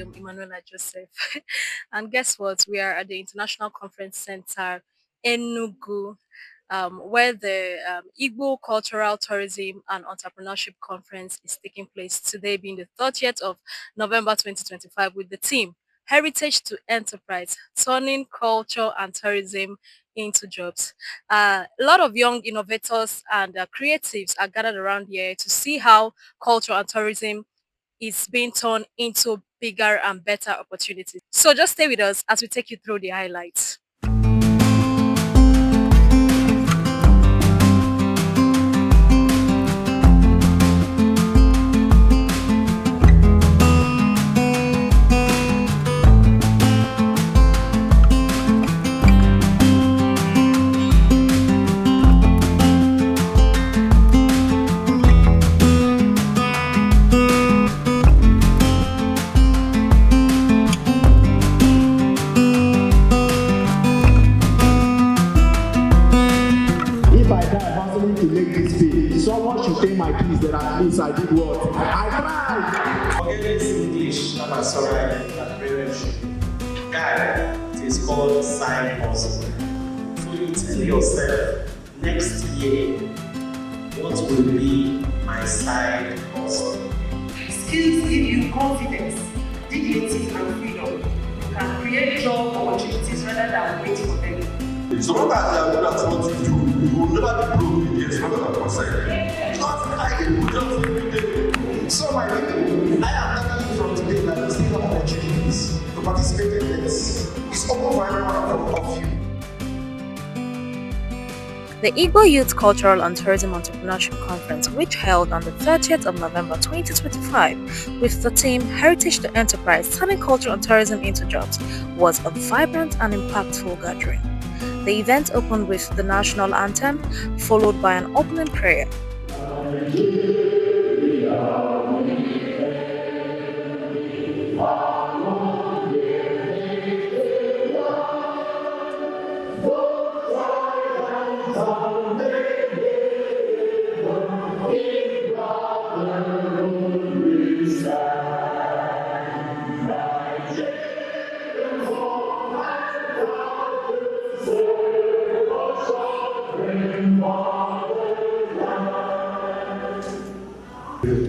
Auditorium, Emanuela Joseph. And guess what? We are at the International Conference Center, Enugu, where the Igbo Cultural Tourism and Entrepreneurship Conference is taking place today, being the 30th of November 2025, with the theme Heritage to Enterprise, Turning Culture and Tourism into Jobs. A lot of young innovators and creatives are gathered around here to see how culture and tourism is being turned into bigger and better opportunities. So just stay with us as we take you through the highlights. If I die hustling to make this pay, someone should pay my fees that at least I did what? I tried! Forget this English, I'm sorry, entrepreneurship. Guy, it is called side hustle. So you tell yourself, next year, what will be my side hustle? Skills give you confidence, dignity, and freedom. You can create job opportunities rather than wait for them. So long as you are good at what you do, you will never be broke in years, not at concern. Just like it, just every day. So my people, I am telling you from today that you still have opportunities to participate in this. It's open for every one of you. The Igbo Youth Cultural and Tourism Entrepreneurship Conference, which held on the 30th of November 2025 with the theme Heritage to Enterprise, Turning Culture and Tourism into Jobs, was a vibrant and impactful gathering. The event opened with the national anthem, followed by an opening prayer.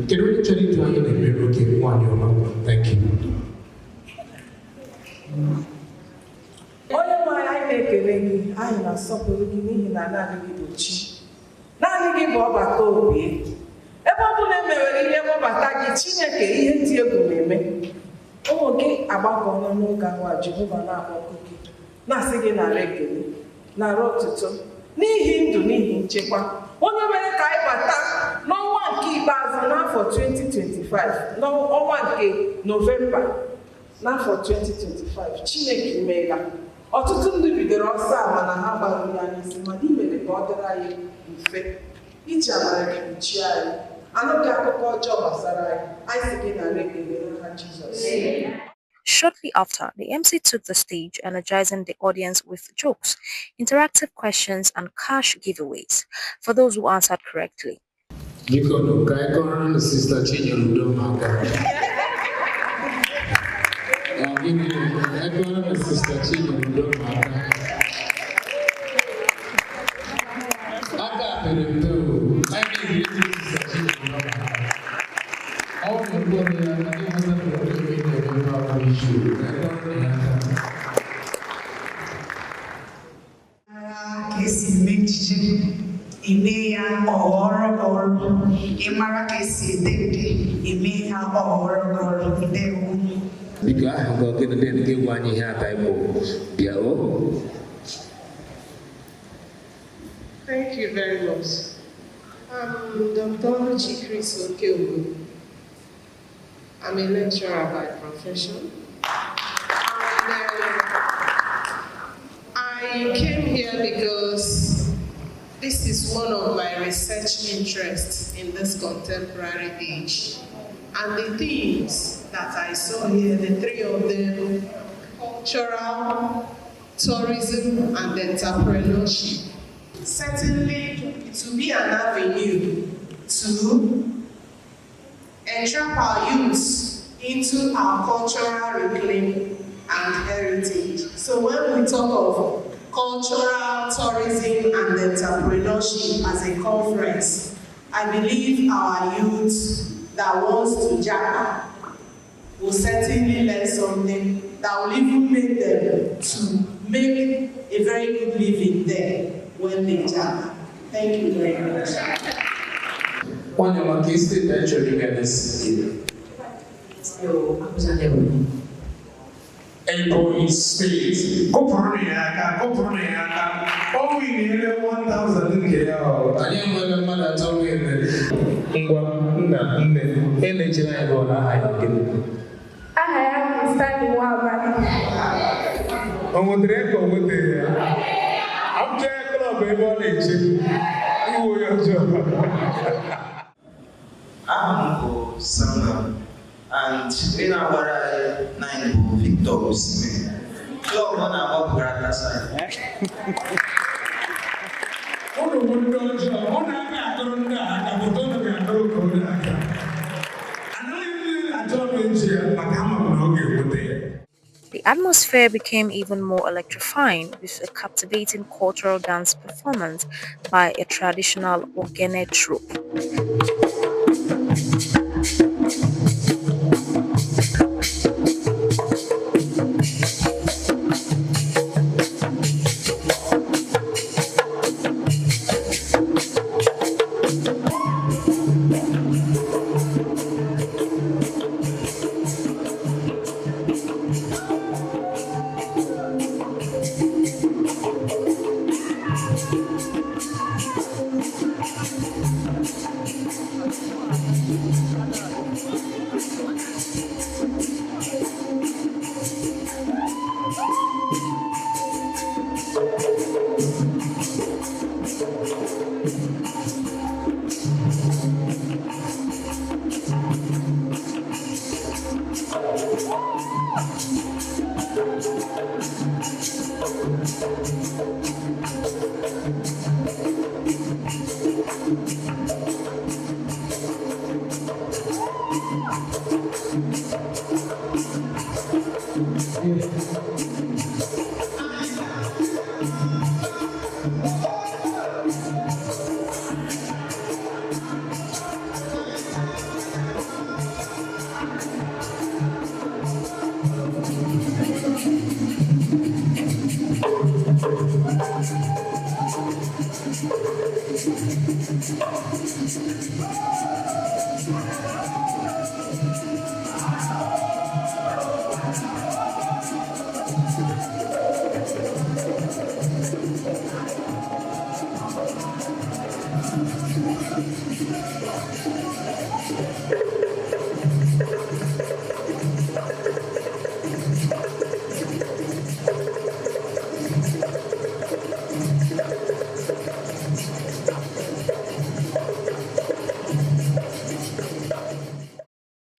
Can we actually join in the mirror? Okay, one, your mom. Thank you. Onye nwe anyị na-ekele gị, anyị na-asọpụrụ gị n'ihi na naanị gị bụ chi. Naanị gị bụ ọbata obi. Ebe ọ bụla emewere ihe mgbabata gị, Chineke ihe dị egwu na-eme. Ụmụ gị agbakọla n'oge ahụ a Jehova na-akpọku gị, na-asị gị nara ekele, nara otuto, n'ihi ndụ, n'ihi nchekwa. Onye mere ka anyị bata n'ọnwa nke ikpeazụ n'afọ 2025, n'ọnwa nke Novemba n'afọ 2025, Chineke imeela. Ọtụtụ ndị bidoro ọsọ a mana ha gbara ya n'isi, mana ị mere ka ọ dịrị anyị mfe. Iji amara gị kpuchie anyị, anụghị akụkọ ọjọọ gbasara anyị, anyị sị gị nara ekele n'aha Jizọs. Shortly after, the MC took the stage, energizing the audience with jokes, interactive questions, and cash giveaways for those who answered correctly. Thank you very much. I'm Dr. Chris Okeogo. I'm a lecturer by profession. And I came here because this is one of my research interests in this contemporary age. And the themes that I saw here, the three of them, cultural, tourism, and entrepreneurship, certainly it will be an avenue to entrap our youths into our cultural reclaim and heritage. So when we talk of cultural tourism and entrepreneurship as a conference, I believe our youth that wants to japa will certainly learn something that will even make them to make a very good living there when they japa. Thank you very much. One of my state actually got this. April is space. Go for me, oh, we need 1,000 KL. I am when the mother told me that. Aha ya bụ Stanley Nwabali. Omodreko omodere. Abje club ebe ọ na-eche. Iwo ya ọjọọ. I'm Samuel, and in our 9 Victor Osimhen. Club on our brother side. The atmosphere became even more electrifying with a captivating cultural dance performance by a traditional Ogene troupe.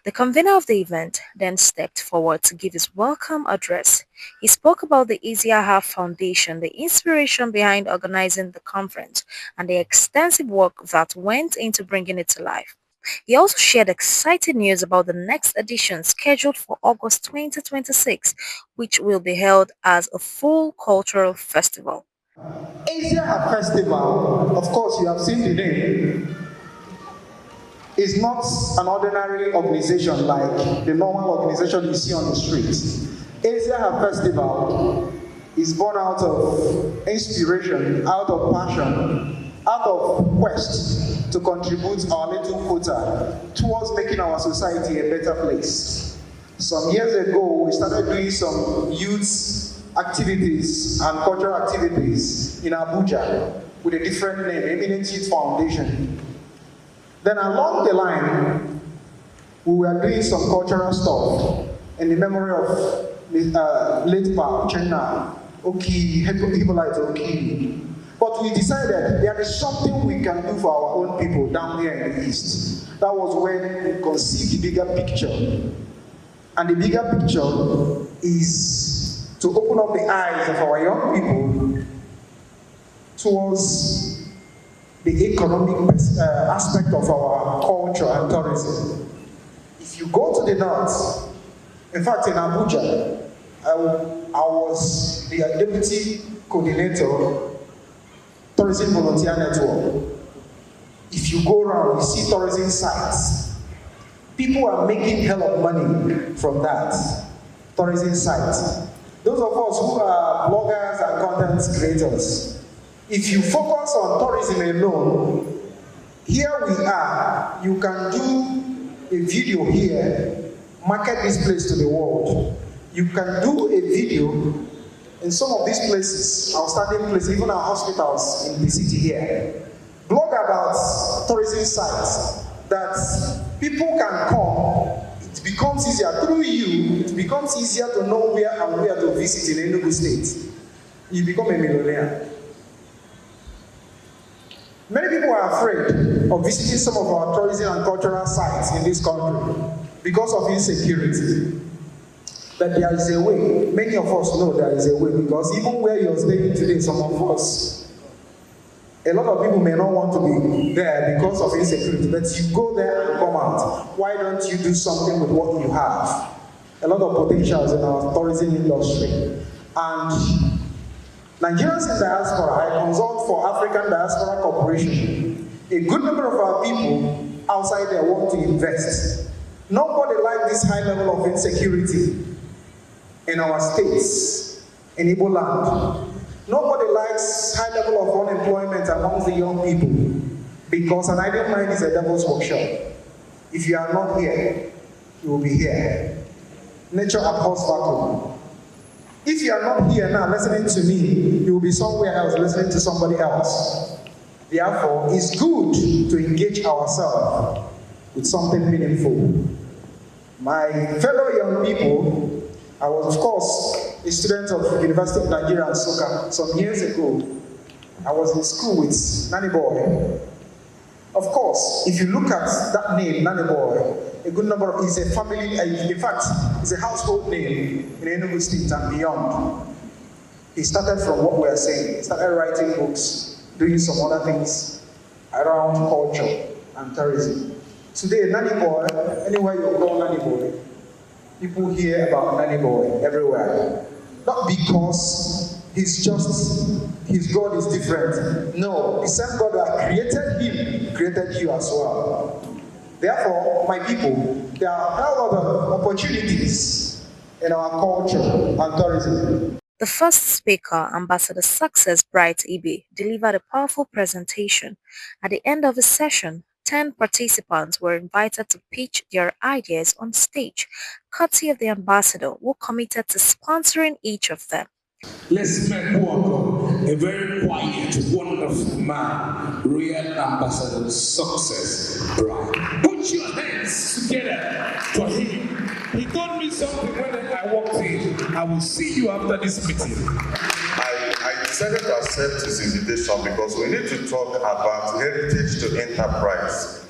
The convener of the event then stepped forward to give his welcome address. He spoke about the Easier Half Foundation, the inspiration behind organizing the conference, and the extensive work that went into bringing it to life. He also shared exciting news about the next edition scheduled for August 2026, which will be held as a full cultural festival. Easier Half Festival, of course, you have seen the name. Is not an ordinary organization like the normal organization you see on the streets. Easier Half Festival is born out of inspiration, out of passion, out of quest to contribute our little quota towards making our society a better place. Some years ago, we started doing some youth activities and cultural activities in Abuja with a different name, Eminent Youth Foundation. Then along the line, we were doing some cultural stuff in the memory of late Pa Uchenna Oki, Hippolyte Oki. But we decided there is something we can do for our own people down here in the East. That was when we conceived the bigger picture. And the bigger picture is to open up the eyes of our young people towards the economic aspect of our culture and tourism. If you go to the north, in fact, in Abuja, I was the deputy coordinator, Tourism Volunteer Network. If you go around, you see tourism sites. People are making hell of money from that tourism site. Those of us who are bloggers and content creators, if you focus on tourism alone, here we are, you can do a video here, market this place to the world. You can do a video in some of these places, outstanding places, even our hospitals in the city here. Blog about tourism sites that people can come. It becomes easier through you. It becomes easier to know where and where to visit in Enugu State. You become a millionaire. Many people are afraid of visiting some of our tourism and cultural sites in this country because of insecurity. But there is a way. Many of us know there is a way, because even where you're staying today, some of us, a lot of people may not want to be there because of insecurity, but you go there and come out. Why don't you do something with what you have? A lot of potentials in our tourism industry. And Nigerians in diaspora, I consult for African Diaspora Corporation. A good number of our people outside there want to invest. Nobody likes this high level of insecurity in our states, in Igbo land. Nobody likes high level of unemployment amongst the young people, because an ideal mind is a devil's workshop. If you are not here, you will be here. Nature abhors vacuum. If you are not here now listening to me, you will be somewhere else listening to somebody else. Therefore, it's good to engage ourselves with something meaningful. My fellow young people, I was, of course, a student of University of Nigeria and Soka some years ago. I was in school with Nanny Boy. Of course, if you look at that name, Nanny Boy, a good number of, is a family, in fact, it's a household name in Enugu State and beyond. He started from what we are saying. He started writing books, doing some other things around culture and tourism. Today, Nanny Boy, anywhere you go, Nanny Boy, people hear about Nanny Boy everywhere. Not because his God is different. No, the same God that created him created you as well. Therefore, my people, there are a lot of opportunities in our culture and tourism. The first speaker, Ambassador Success Bright Ibe, delivered a powerful presentation. At the end of the session, 10 participants were invited to pitch their ideas on stage, courtesy of the ambassador, who committed to sponsoring each of them. Let's make welcome a very quiet, wonderful man, real Ambassador Success Bright. Put your hands together for him. He told me something when I walked in. I will see you after this meeting. I decided to accept his invitation because we need to talk about heritage to enterprise,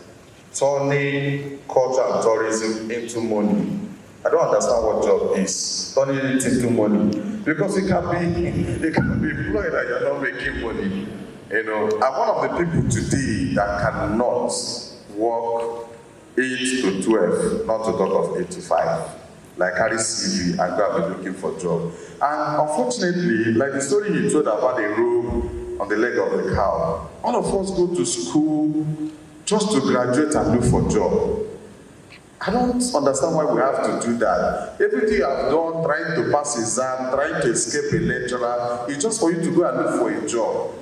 turning culture and tourism into money. I don't understand what job is, turning it into money. Because it can be employed and you're not making money. You know, I'm one of the people today that cannot work 8 to 12, not to talk of 8 to 5. Like carry CV and go and be looking for a job. And unfortunately, like the story you told about the rope on the leg of the cow, all of us go to school just to graduate and look for a job. I don't understand why we have to do that. Everything I've done, trying to pass exam, trying to escape a lecturer, is just for you to go and look for a job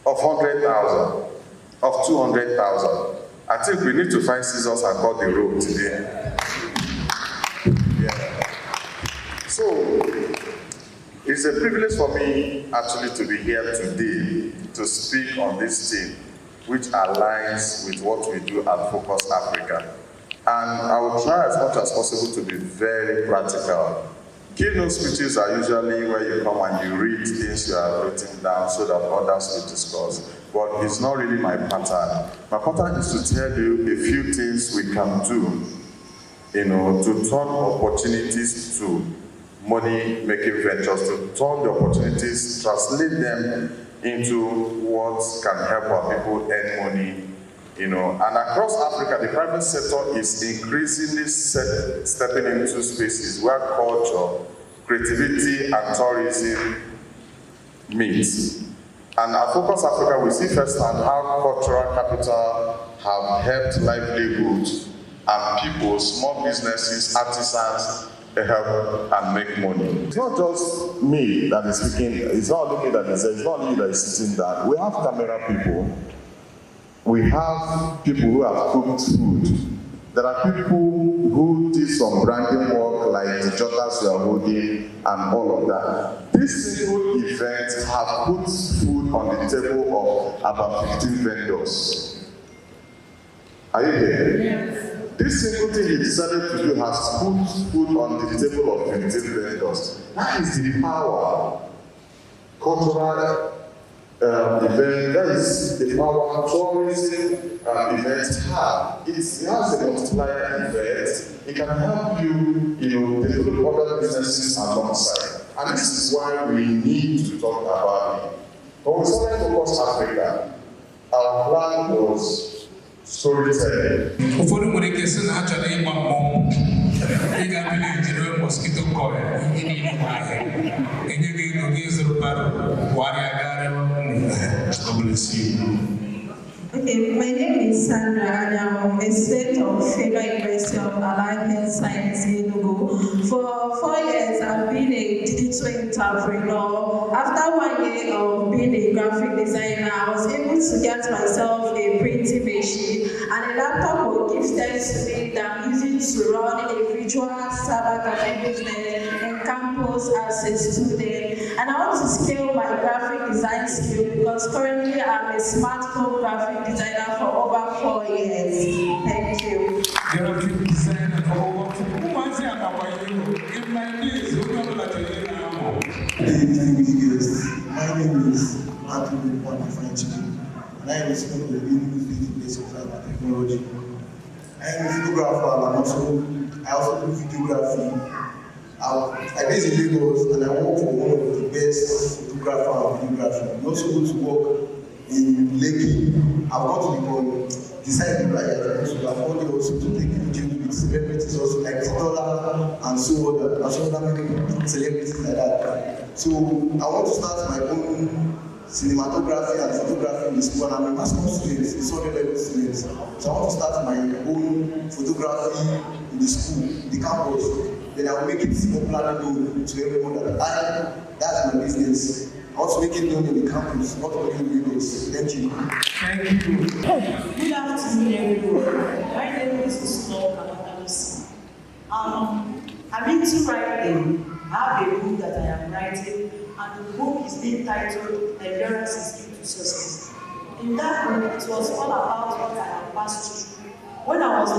of 100,000, of 200,000. I think we need to find scissors and cut the rope today. Yeah. So, it's a privilege for me actually to be here today to speak on this theme, which aligns with what we do at Focus Africa. And I will try as much as possible to be very practical. Keynote speeches are usually where you come and you read things you have written down so that others will discuss. But it's not really my pattern. My pattern is to tell you a few things we can do, you know, to turn opportunities to money-making ventures, to turn the opportunities, translate them into what can help our people earn money And across Africa, the private sector is increasingly stepping into spaces where culture, creativity, and tourism meet. And at Focus Africa, we see firsthand how cultural capital have helped livelihoods and people, small businesses, artisans, help and make money. It's not just me that is speaking, it's not only me that is there, it's not only you that is sitting there. We have camera people, we have people who have cooked food. There are people who did some branding work like the jotters we are holding and all of that. This single event have put food on the table of about 15 vendors. Are you here? Yes. This single thing he decided to do has put food on the table of 15 vendors. That is the power. Cultural event, that is the power tourism events have. It has a multiplier effect. It can help you, develop other businesses alongside. And this is why we need to talk about it. When we started Focus Africa, our plan was storytelling. Ụfọdụ nwere ike sị na ha chọrọ ịgba mmọnwụ ịga vileji ruo mosquito coil ihe niile ahịa enye gị ego gị zụrụ baro warịa gara Okay, my name is Sandra and I'm a student of Federal University of Allied Health Science in Enugu. For 4 years, I've been a digital entrepreneur. After 1 year of being a graphic designer, I was able to get myself a printing machine and a laptop was gifted to me that I'm using to run a virtual cyber cafe business in campus as a student. And I want to scale my graphic design skill because currently I'm a smartphone graphic designer for over 4 years. Thank you. Graphic designer for over 4 years. In my days, who know that you're My name is Matthew French, and I am a student of the University of Technology. I am a photographer, and I also do videography. I based in Lagos, and I work for one of the best photographers and videography. We also go to work in Lekki. I've gone to the design right, so I've gone there also to take videos with celebrities also like Tidola and so on, and so many celebrities like that. So I want to start my own cinematography and photography in the school, and I'm a mass comm student, it's 100 level students. So I want to start my own photography in the school, the campus. Then I will make it popularly known to everyone that that's my business. I want to make it known in the campus, not only in Lagos. Thank you. Thank you. Good afternoon, everyone. My name is Snow Kanakalos. I'm into writing. I have a book that I am writing, and the book is being titled Endurance is Key to Success. In that book, it was all about what I have passed through. When I was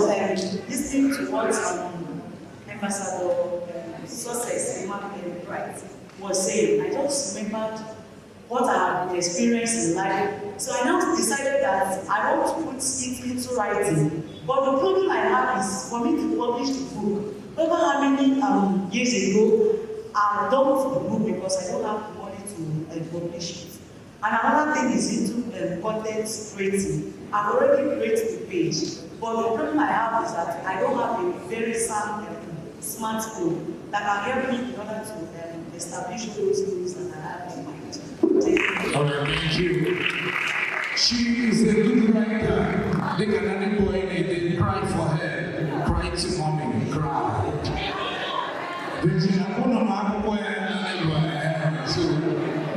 listening to what Ambassador Success, Emmanuel Bright, was saying, I just remembered what I have experienced in life. So I now decided that I want to put it into writing. But the problem I have is for me to publish the book. Remember how many years ago I dumped the book because I don't have the money to publish it. And another thing is into content creating. I've already created the page, but the problem I have is that I don't have a very sound smartphone that can help me in order to establish those goals that I have in mind. All right, thank you. She is a good writer. They can only boy they cry for her, cry to mommy, cry. Virginia, one of my boy, so I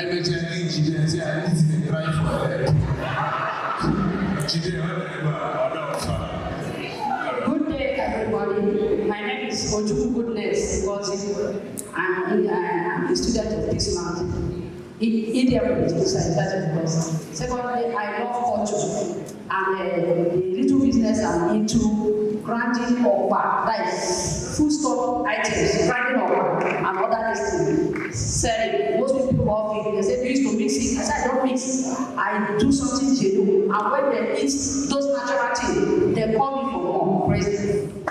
met an engineer, say I need to cry for her. Good day, everybody. My name is Oju Goodness because I'm a student of this mountain. India politics, that's because. Secondly, I love culture. And the little business I'm into granting okpa, that is foodstuff items, granting okpa and other things. Selling. Most people call me, they say, you used to mix it. I said, I don't mix it. I do something genuine. And when they eat those natural things, they call me for more. Praise them.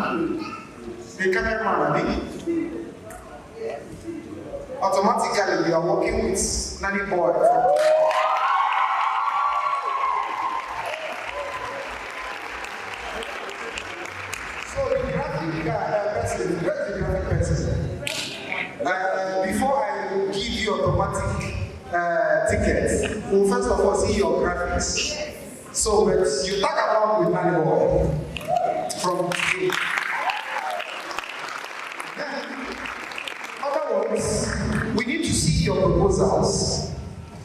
The cameraman, automatically you are working with nanny boy. So the graphic person, where's the graphic person? Before I give you automatic tickets, we'll first of all see your graphics. So but you tag along with nanny boy from today. Otherwise, we need to see your proposals,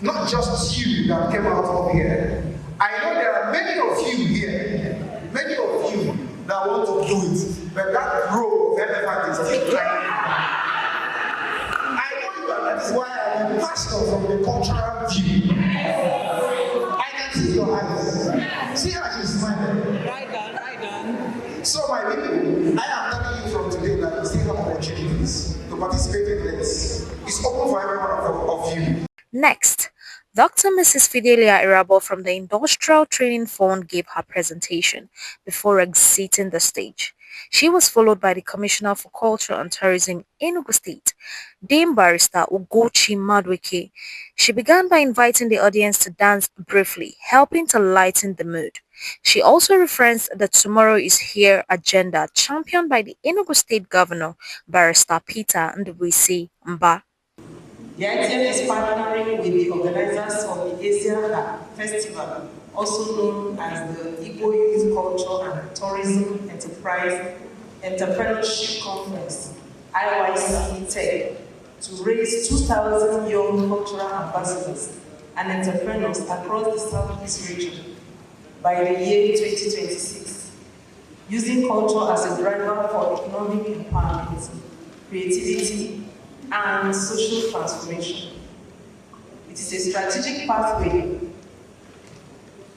not just you that came out of here. I know there are many of you here, many of you that want to do it, but that row of elephant is still trying. I know you are, that is why I am a pastor from the cultural view. I can see your eyes. See how she's smiling. Right done. So my people, I am telling you from today that you still have opportunities to participate in this. It's open for every one of you. Next, Dr. Mrs. Fidelia Irabo from the Industrial Training Fund gave her presentation before exiting the stage. She was followed by the Commissioner for Culture and Tourism in Enugu State, Dame Barrister Ugochi Madweke. She began by inviting the audience to dance briefly, helping to lighten the mood. She also referenced the Tomorrow is Here agenda championed by the Enugu State Governor, Barrister Peter Ndubuisi Mba. The ITF is partnering with the organizers of the Asia Festival, also known as the Igbo Youth Culture and Tourism Entrepreneurship Conference, IYC Tech, to raise 2,000 young cultural ambassadors and entrepreneurs across the Southeast region by the year 2026, using culture as a driver for economic empowerment, creativity, and social transformation. It is a strategic pathway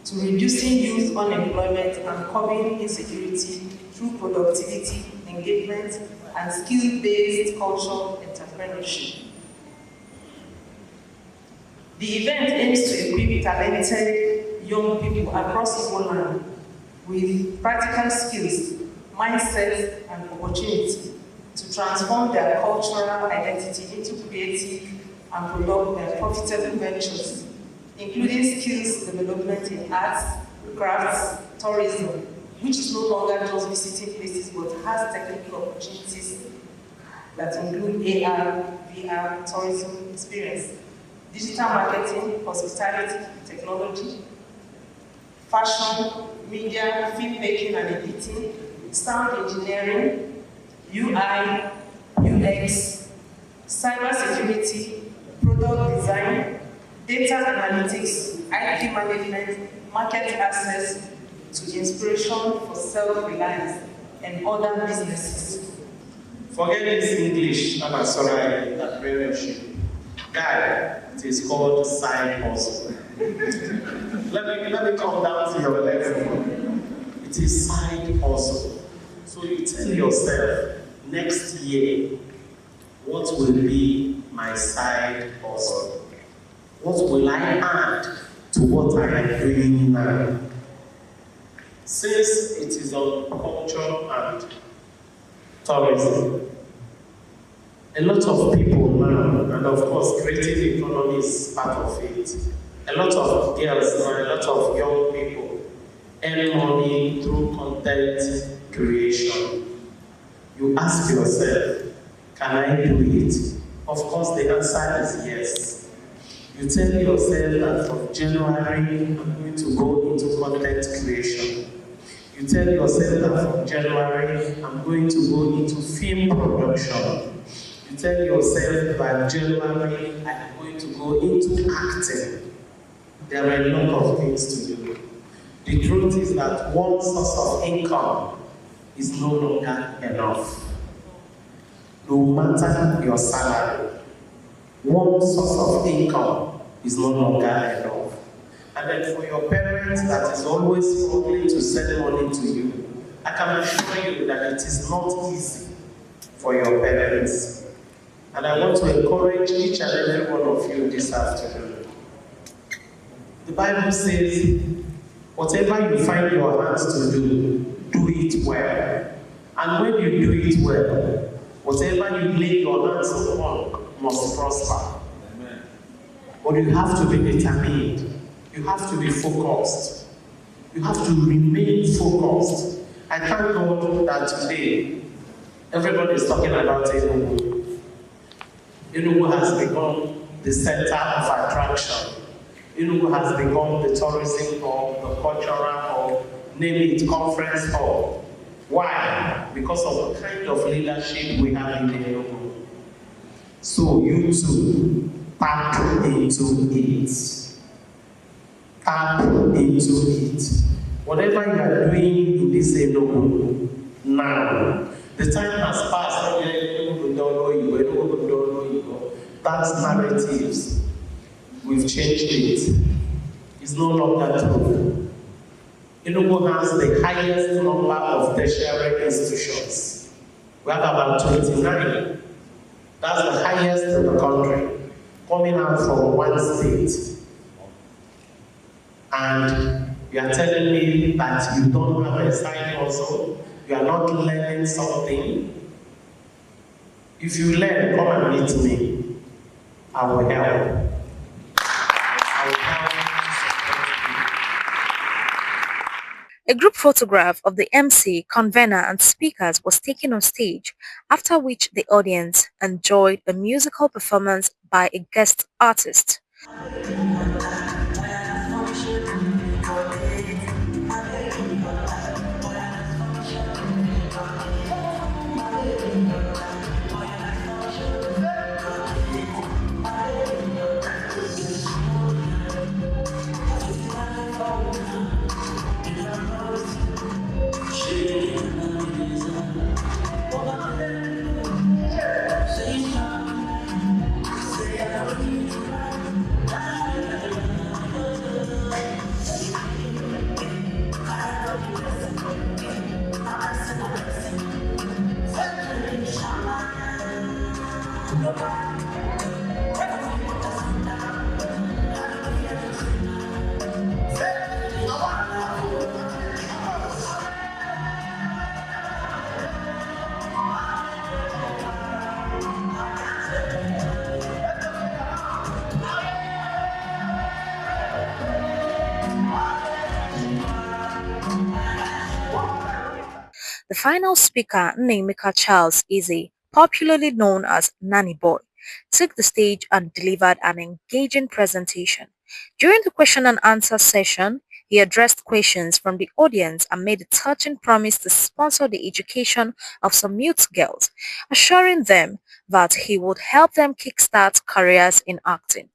to reducing youth unemployment and curbing insecurity through productivity, engagement, and skill-based cultural entrepreneurship. The event aims to equip talented young people across Igbo land with practical skills, mindset, and opportunity to transform their cultural identity into creative and profitable ventures, including skills development in arts, crafts, tourism, which is no longer just visiting places but has technical opportunities that include AR, VR, tourism experience, digital marketing, hospitality, technology, fashion, media, filmmaking and editing, sound engineering, UI, UX, cybersecurity, product design, data analytics, IP management, market access to inspiration for self-reliance and other businesses. Forget this English, I'm sorry, entrepreneurship. Guy, it is called side hustle. let me come down to your level. It is side hustle. So you tell yourself, next year, what will be my side hustle? What will I add to what I am doing now? Since it is on culture and tourism, a lot of people now, and of course creative economy is part of it, a lot of girls and a lot of young people earn money through content creation. You ask yourself, can I do it? Of course, the answer is yes. You tell yourself that from January, I'm going to go into content creation. You tell yourself that from January, I'm going to go into film production. You tell yourself that January, I'm going to go into acting. There are a lot of things to do. The truth is that one source of income is no longer enough. No matter your salary, one source of income is no longer enough. And then for your parents that is always struggling to send money to you, I can assure you that it is not easy for your parents. And I want to encourage each and every one of you this afternoon. The Bible says, whatever you find your hands to do, do it well. And when you do it well, whatever you lay your hands upon must prosper. Amen. But you have to be determined. You have to be focused. You have to remain focused. I thank God that today, everybody is talking about Enugu. Enugu has become the center of attraction. Enugu has become the tourism hub, the cultural hub, name it, conference hub. Why? Because of the kind of leadership we have in Enugu. So you too, tap into it. Tap into it. Whatever you are doing in this Enugu now, the time has passed. That's narratives. We've changed it. It's no longer true. Enugu has the highest number of tertiary institutions. We have about 29. That's the highest in the country, coming out from one state. And you are telling me that you don't have a side hustle, you are not learning something. If you learn, come and meet me. I will help. A group photograph of the MC, convener, and speakers was taken on stage, after which the audience enjoyed a musical performance by a guest artist. The final speaker, Nnemeka Charles Eze, popularly known as Nanny Boy, took the stage and delivered an engaging presentation. During the question and answer session, he addressed questions from the audience and made a touching promise to sponsor the education of some youth girls, assuring them that he would help them kickstart careers in acting.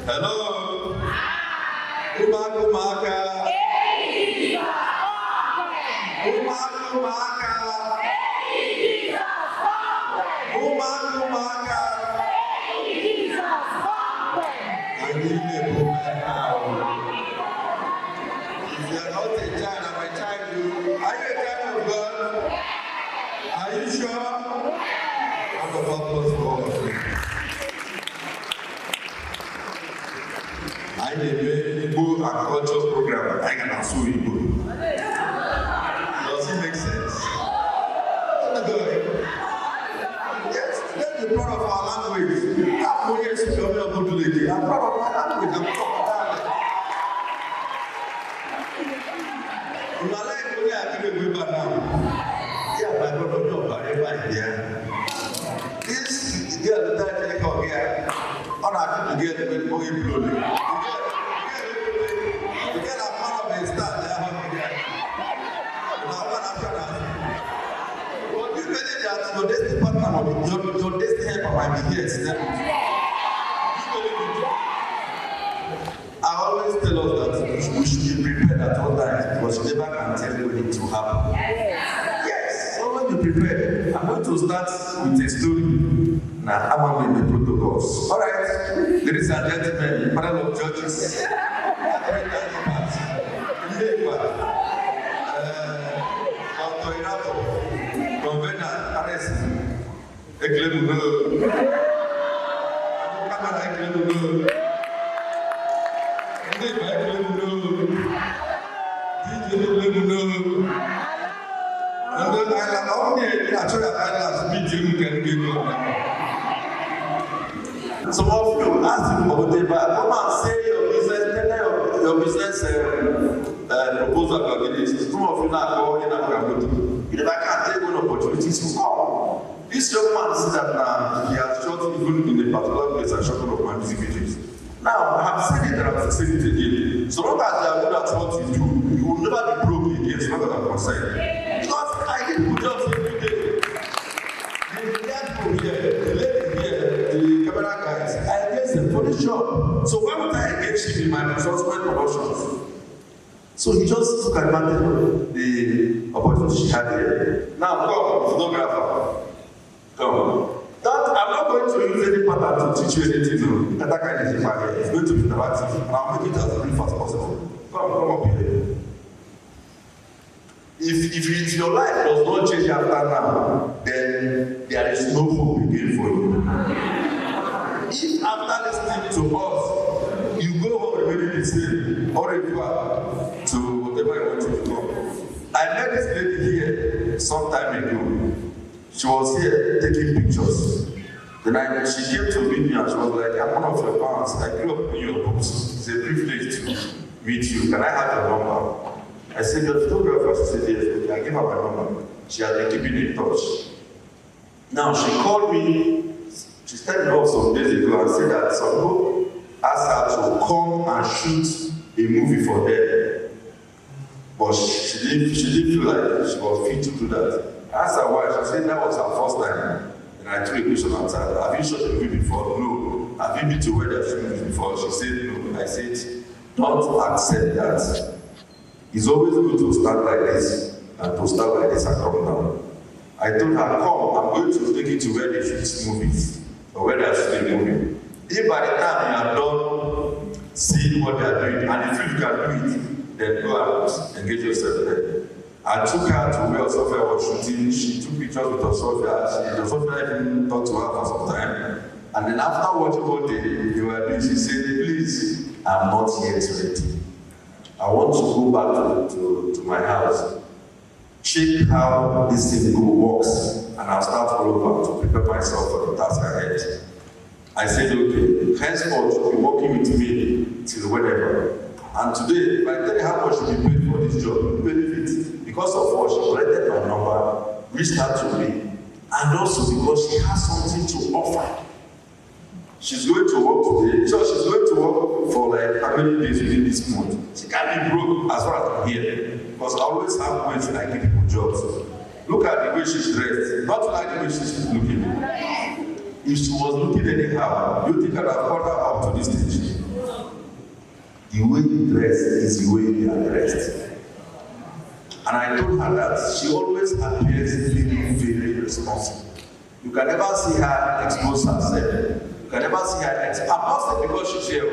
Hello. Umaka. If you are not a child, I'm a child. Are you a child of God? Are you sure? I'm a purpose for all of you. I did a Igbo agriculture program, but I can also Igbo. Does it make sense? Yes, let's be proud of our language. I'm proud of my language. I'm proud of my language. In my life, only I can remember now. Yeah, my brother, no, but everybody here. This girl that I take out here, all I think to get very more improvement. You get a part of a start there. But you believe that your destiny partner, your destiny helper might be here today. I always tell us that we should be prepared at all times because you never can tell when it will happen. Yes, always be prepared. I'm going to start with a story. Now, I'm going to the protocols. All right, ladies and gentlemen, panel of judges, ndị island only na-achọ ya island meeting nke ndị ego. Some of you ask him about the come and say your business, tell your business proposal about this. Some of you now go in and go. You never can take one opportunities to come. This young man said that now he has shot even in a particular place and shot one of my music videos. Now, I have said it and I have said it again. So long as you are good at what you do, you will never be broke again, as far as I'm concerned. Because I get good jobs every day. The lady here, the camera guys, I engage them for this job. So why would I engage him in my subsequent productions? So he just took advantage of the opportunity she had here. Now, come, photographer. Come. I'm not going to use any pattern to teach you anything. No. That kind of thing here. It's going to be interactive, and I'll make it as brief as possible. Come up here. If your life does not change after now, then there is no hope again for you. If after listening to us, you go home remaining the same, or if you are to whatever you want to become. I met this lady here some time ago. She was here taking pictures. Then she came to meet me and she was like, I'm one of your fans. I grew up in your books. It's a privilege to meet you. Can I have your number? I said, you're a photographer. She said, yes. Okay, I gave her my number. She has been keeping in touch. Now she called me. She started off some days ago and said that some people asked her to come and shoot a movie for them. But she didn't feel like she was fit to do that. I asked her why. She said that was her first time. And I threw a question at her. Have you shot a movie before? No. Have you been to where there's movies before? She said no. I said, don't accept that. It's always good to start like this and to start like this and come down. I told her, come, I'm going to take you to where they shoot movies or where they're shooting a movie. If by the time you are done seeing what they are doing and if you can do it, then go and engage yourself there. I took her to where Sophia was shooting. She took pictures with Sophia. Sophia even talked to her for some time. And then after watching what they were doing, she said, please, I'm not yet ready. I want to go back to my house, check how this thing works, and I'll start all over to prepare myself for the task ahead. I said, okay, henceforth, you'll be working with me till whenever. And today, if I tell you how much you be paid for this job, you benefit. Because of what she collected my number, reached out to me, and also because she has something to offer. She's going to work today, so she's going to work for like how many days within this month. She can't be broke as far as I'm here, because I always have ways I give people jobs. Look at the way she's dressed, not like the way she's looking. If she was looking anyhow, you think I'd have called her up to this stage. The way you dress is the way you are dressed. And I told her that she always appears very, very responsible. You can never see her expose herself. You can never see her I'm not saying because she's here.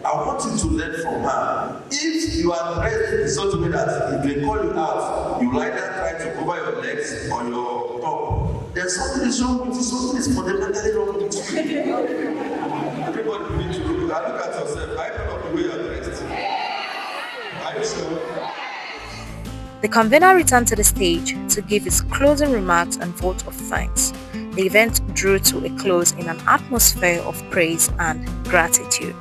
I want you to learn from her. If you are dressed in such a way that if they call you out, you either try to cover your legs or your top, there's something is wrong with you. Something is fundamentally wrong with you. Everybody needs to look at yourself. I don't know the way you're dressed. Are you sure? The convener returned to the stage to give his closing remarks and vote of thanks. The event drew to a close in an atmosphere of praise and gratitude.